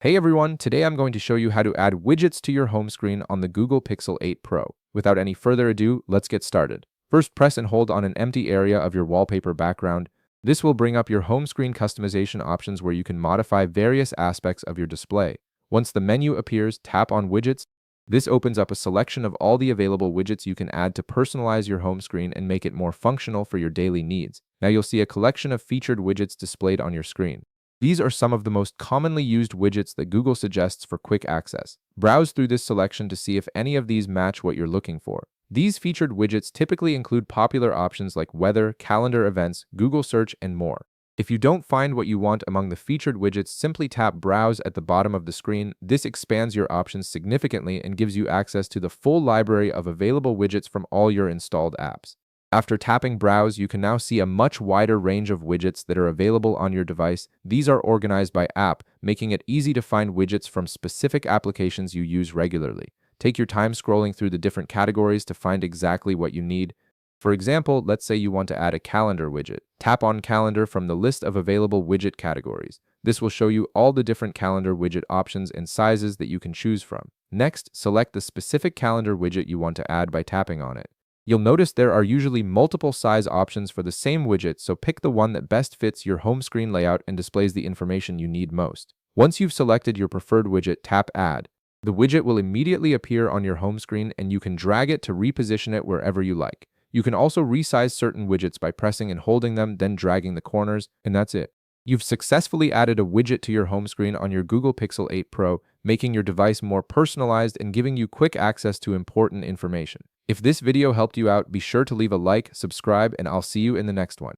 Hey everyone, today I'm going to show you how to add widgets to your home screen on the Google Pixel 8 Pro. Without any further ado, let's get started. First, press and hold on an empty area of your wallpaper background. This will bring up your home screen customization options where you can modify various aspects of your display. Once the menu appears, tap on Widgets. This opens up a selection of all the available widgets you can add to personalize your home screen and make it more functional for your daily needs. Now you'll see a collection of featured widgets displayed on your screen. These are some of the most commonly used widgets that Google suggests for quick access. Browse through this selection to see if any of these match what you're looking for. These featured widgets typically include popular options like weather, calendar events, Google search, and more. If you don't find what you want among the featured widgets, simply tap Browse at the bottom of the screen. This expands your options significantly and gives you access to the full library of available widgets from all your installed apps. After tapping Browse, you can now see a much wider range of widgets that are available on your device. These are organized by app, making it easy to find widgets from specific applications you use regularly. Take your time scrolling through the different categories to find exactly what you need. For example, let's say you want to add a calendar widget. Tap on Calendar from the list of available widget categories. This will show you all the different calendar widget options and sizes that you can choose from. Next, select the specific calendar widget you want to add by tapping on it. You'll notice there are usually multiple size options for the same widget, so pick the one that best fits your home screen layout and displays the information you need most. Once you've selected your preferred widget, tap Add. The widget will immediately appear on your home screen and you can drag it to reposition it wherever you like. You can also resize certain widgets by pressing and holding them, then dragging the corners, and that's it. You've successfully added a widget to your home screen on your Google Pixel 8 Pro, making your device more personalized and giving you quick access to important information. If this video helped you out, be sure to leave a like, subscribe, and I'll see you in the next one.